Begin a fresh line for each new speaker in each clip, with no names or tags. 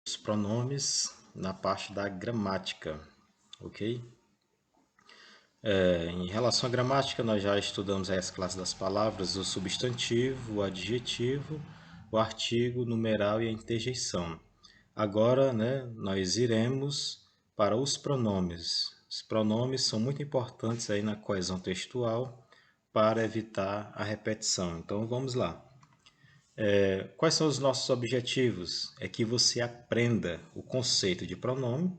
Os pronomes na parte da gramática, ok? Em relação à gramática, nós já estudamos aí as classes das palavras, o substantivo, o adjetivo, o artigo, o numeral e a interjeição. Agora, nós iremos para os pronomes. Os pronomes são muito importantes aí na coesão textual para evitar a repetição. Então, vamos lá. Quais são os nossos objetivos? É que você aprenda o conceito de pronome,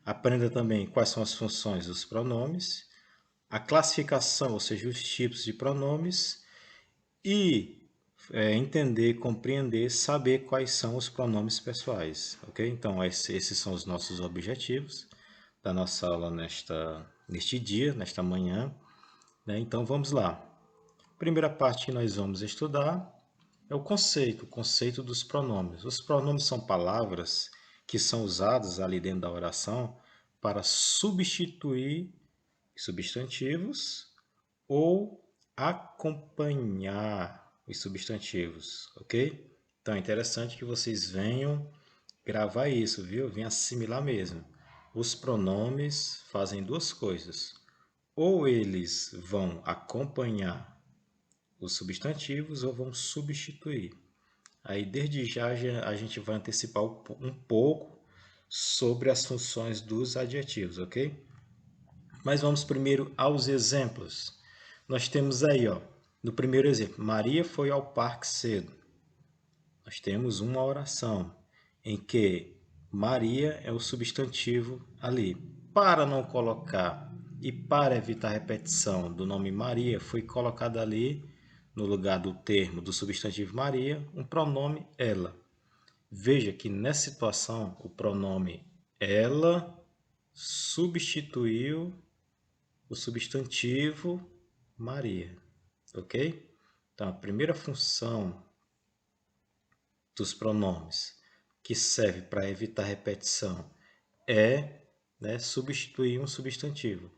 aprenda também quais são as funções dos pronomes, a classificação, ou seja, os tipos de pronomes e entender, compreender, saber quais são os pronomes pessoais, ok? Então, esses são os nossos objetivos da nossa aula neste dia, nesta manhã, né? Então, vamos lá. Primeira parte que nós vamos estudar é o conceito dos pronomes. Os pronomes são palavras que são usadas ali dentro da oração para substituir substantivos ou acompanhar os substantivos, ok? Então é interessante que vocês venham gravar isso, viu? Venham assimilar mesmo. Os pronomes fazem duas coisas. Ou eles vão acompanhar os substantivos ou vão substituir. Aí, desde já, a gente vai antecipar um pouco sobre as funções dos adjetivos, ok? Mas vamos primeiro aos exemplos. Nós temos aí, ó, no primeiro exemplo, Maria foi ao parque cedo. Nós temos uma oração em que Maria é o substantivo ali. Para não colocar e para evitar repetição do nome Maria, foi colocado ali, no lugar do termo do substantivo Maria, um pronome ela. Veja que nessa situação o pronome ela substituiu o substantivo Maria, ok? Então, a primeira função dos pronomes que serve para evitar repetição é substituir um substantivo.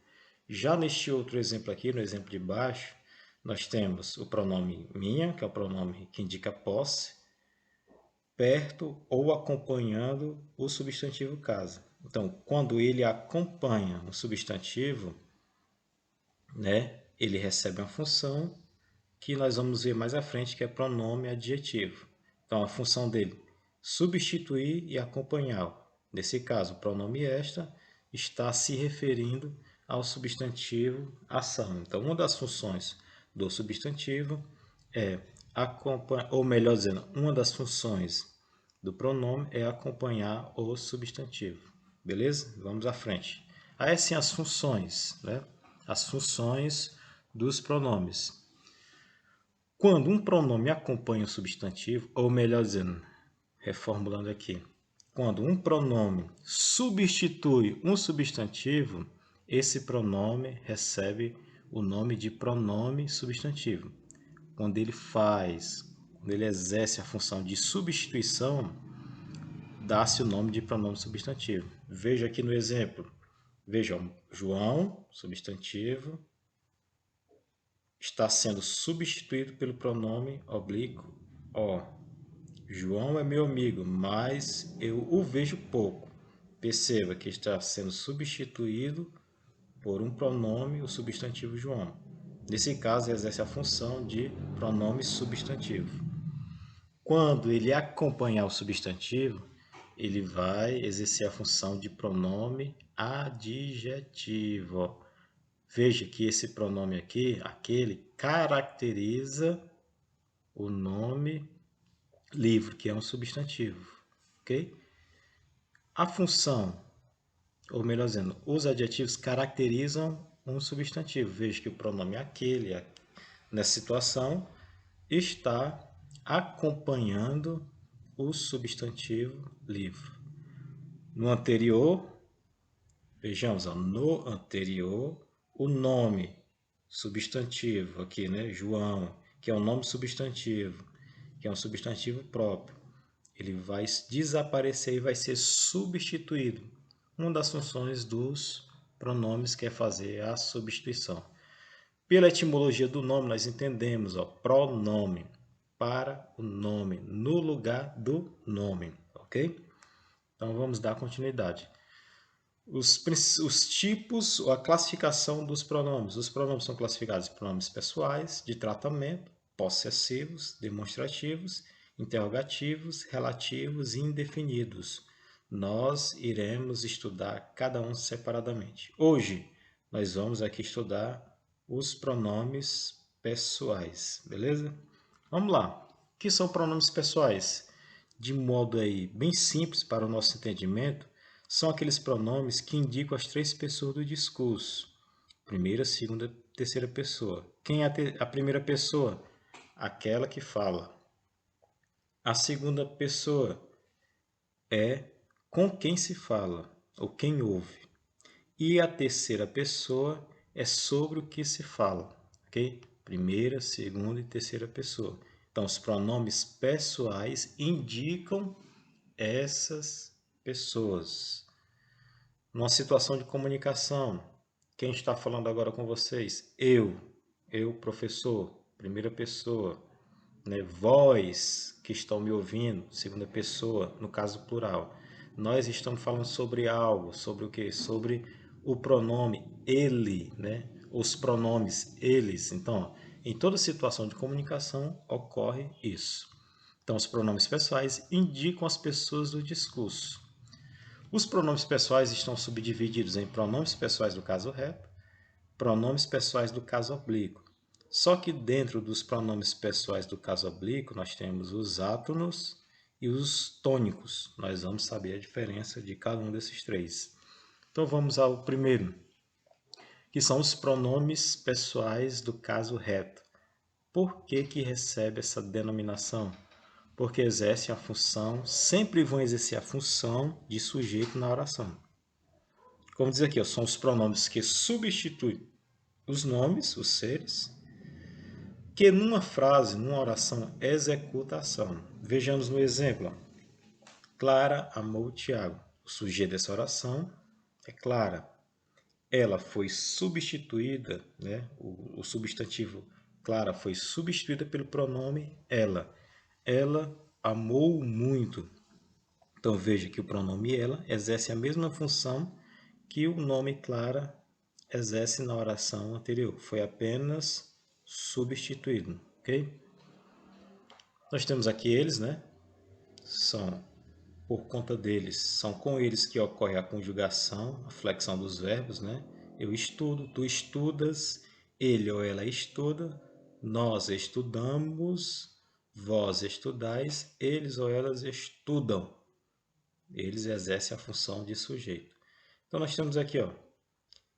Já neste outro exemplo aqui, no exemplo de baixo, nós temos o pronome minha, que é o pronome que indica posse, perto ou acompanhando o substantivo casa. Então, quando ele acompanha um substantivo, ele recebe uma função que nós vamos ver mais à frente, que é pronome adjetivo. Então, a função dele, substituir e acompanhar. Nesse caso, o pronome esta está se referindo ao substantivo ação. Então, uma das funções do substantivo é acompanhar, ou melhor dizendo, uma das funções do pronome é acompanhar o substantivo. Beleza? Vamos à frente. Aí sim as funções, As funções dos pronomes. Quando um pronome acompanha o substantivo, ou melhor dizendo, reformulando aqui, quando um pronome substitui um substantivo, esse pronome recebe o nome de pronome substantivo. Quando ele exerce a função de substituição, dá-se o nome de pronome substantivo. Veja aqui no exemplo. Veja, João, substantivo, está sendo substituído pelo pronome oblíquo o. João é meu amigo, mas eu o vejo pouco. Perceba que está sendo substituído por um pronome, o substantivo João. Nesse caso, exerce a função de pronome substantivo. Quando ele acompanhar o substantivo, ele vai exercer a função de pronome adjetivo. Veja que esse pronome aqui, aquele, caracteriza o nome livro, que é um substantivo, ok? A função, ou melhor dizendo, os adjetivos caracterizam um substantivo. Veja que o pronome aquele, nessa situação, está acompanhando o substantivo livro. No anterior, vejamos, no anterior, o nome substantivo aqui, João, que é um nome substantivo, que é um substantivo próprio, ele vai desaparecer e vai ser substituído. Uma das funções dos pronomes que é fazer a substituição. Pela etimologia do nome, nós entendemos, pronome, para o nome, no lugar do nome, ok? Então vamos dar continuidade. Os tipos ou a classificação dos pronomes. Os pronomes são classificados em pronomes pessoais, de tratamento, possessivos, demonstrativos, interrogativos, relativos e indefinidos. Nós iremos estudar cada um separadamente. Hoje, nós vamos aqui estudar os pronomes pessoais, beleza? Vamos lá. O que são pronomes pessoais? De modo aí bem simples para o nosso entendimento, são aqueles pronomes que indicam as três pessoas do discurso. Primeira, segunda, terceira pessoa. Quem é a primeira pessoa? Aquela que fala. A segunda pessoa é com quem se fala, ou quem ouve. E a terceira pessoa é sobre o que se fala, ok? Primeira, segunda e terceira pessoa. Então, os pronomes pessoais indicam essas pessoas. Numa situação de comunicação, quem está falando agora com vocês? Eu, professor, primeira pessoa, né? Vós que estão me ouvindo, segunda pessoa, no caso plural. Nós estamos falando sobre algo, sobre o quê? Sobre o pronome ele, né? Os pronomes eles. Então, em toda situação de comunicação ocorre isso. Então, os pronomes pessoais indicam as pessoas do discurso. Os pronomes pessoais estão subdivididos em pronomes pessoais do caso reto, pronomes pessoais do caso oblíquo. Só que dentro dos pronomes pessoais do caso oblíquo, nós temos os átonos e os tônicos. Nós vamos saber a diferença de cada um desses três. Então vamos ao primeiro, que são os pronomes pessoais do caso reto. Por que recebe essa denominação? Porque exercem a função, sempre vão exercer a função de sujeito na oração. Como diz aqui, são os pronomes que substituem os nomes, os seres, que numa frase, numa oração, executa a ação. Vejamos no exemplo. Clara amou o Tiago. O sujeito dessa oração é Clara. Ela foi substituída, né? O substantivo Clara foi substituída pelo pronome ela. Ela amou muito. Então veja que o pronome ela exerce a mesma função que o nome Clara exerce na oração anterior. Foi apenas substituído, ok? Nós temos aqui eles, né? São, por conta deles, são com eles que ocorre a conjugação, a flexão dos verbos, né? Eu estudo, tu estudas, ele ou ela estuda, nós estudamos, vós estudais, eles ou elas estudam. Eles exercem a função de sujeito. Então nós temos aqui, ó,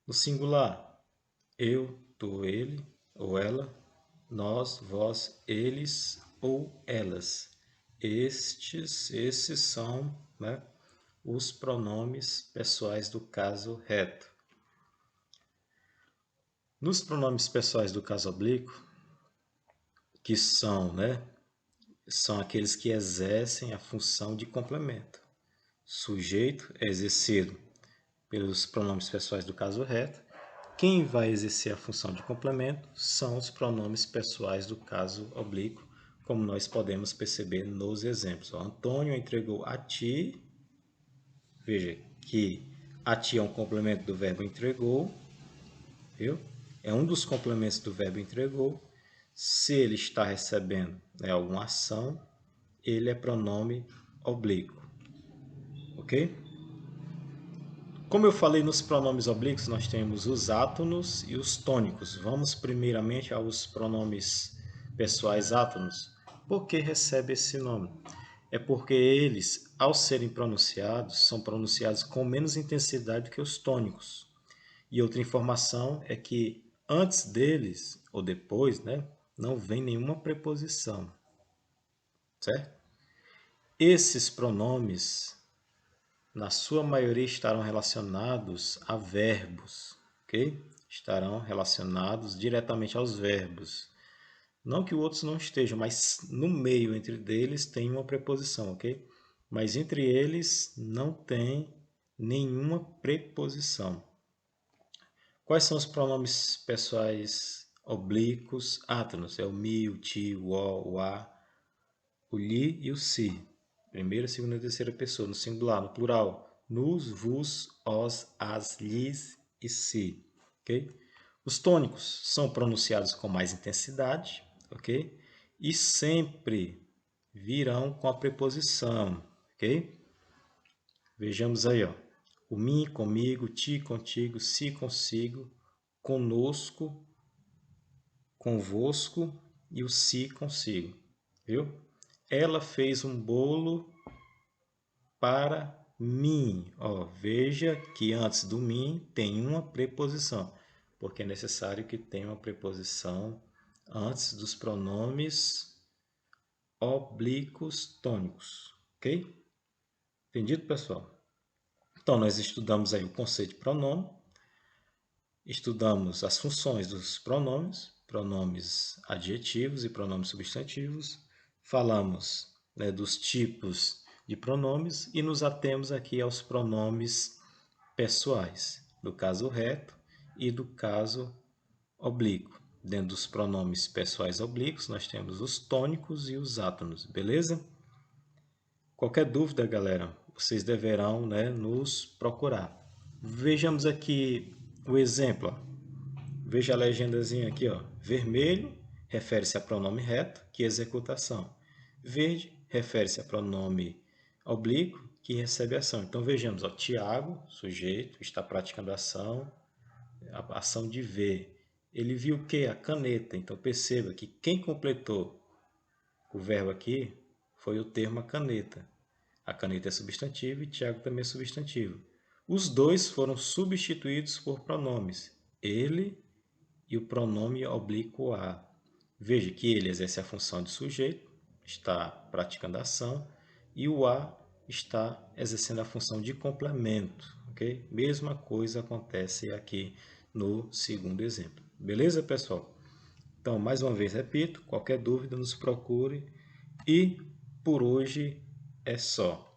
no singular, eu, tu, ele ou ela, nós, vós, eles ou elas. Esses são, né, os pronomes pessoais do caso reto. Nos pronomes pessoais do caso oblíquo, que são, né, são aqueles que exercem a função de complemento. Sujeito é exercido pelos pronomes pessoais do caso reto. Quem vai exercer a função de complemento são os pronomes pessoais do caso oblíquo, como nós podemos perceber nos exemplos. O Antônio entregou a ti. Veja que a ti é um complemento do verbo entregou. Viu? É um dos complementos do verbo entregou. Se ele está recebendo, né, alguma ação, ele é pronome oblíquo. Ok? Como eu falei nos pronomes oblíquos, nós temos os átonos e os tônicos. Vamos primeiramente aos pronomes pessoais átonos. Por que recebe esse nome? É porque eles, ao serem pronunciados, são pronunciados com menos intensidade do que os tônicos. E outra informação é que antes deles, ou depois, né, não vem nenhuma preposição. Certo? Esses pronomes, na sua maioria, estarão relacionados a verbos, ok? Estarão relacionados diretamente aos verbos. Não que outros não estejam, mas no meio entre deles tem uma preposição, ok? Mas entre eles não tem nenhuma preposição. Quais são os pronomes pessoais oblíquos átonos? É o mi, o ti, o o, a, o li e o si. Primeira, segunda e terceira pessoa, no singular, no plural. Nos, vos, os, as, lhes e se. Ok? Os tônicos são pronunciados com mais intensidade, ok? E sempre virão com a preposição, ok? Vejamos aí, ó. O mim, comigo, ti, contigo, se, consigo, conosco, convosco e o se, consigo, viu? Ela fez um bolo para mim. Ó, veja que antes do mim tem uma preposição, porque é necessário que tenha uma preposição antes dos pronomes oblíquos tônicos, ok? Entendido, pessoal? Então, nós estudamos aí o conceito de pronome, estudamos as funções dos pronomes, pronomes adjetivos e pronomes substantivos, falamos, né, dos tipos de pronomes e nos atemos aqui aos pronomes pessoais, do caso reto e do caso oblíquo. Dentro dos pronomes pessoais oblíquos, nós temos os tônicos e os átonos, beleza? Qualquer dúvida, galera, vocês deverão, né, nos procurar. Vejamos aqui o exemplo. Ó. Veja a legendazinha aqui. Ó. Vermelho refere-se a pronome reto, que executa ação. Verde refere-se a pronome oblíquo, que recebe ação. Então vejamos, ó, Tiago, sujeito, está praticando a ação de ver. Ele viu o que? A caneta. Então perceba que quem completou o verbo aqui foi o termo a caneta. A caneta é substantivo e Tiago também é substantivo. Os dois foram substituídos por pronomes. Ele e o pronome oblíquo a. Veja que ele exerce a função de sujeito, está praticando a ação, e o a está exercendo a função de complemento. Okay? Mesma coisa acontece aqui no segundo exemplo. Beleza, pessoal? Então, mais uma vez, repito, qualquer dúvida nos procure e por hoje é só.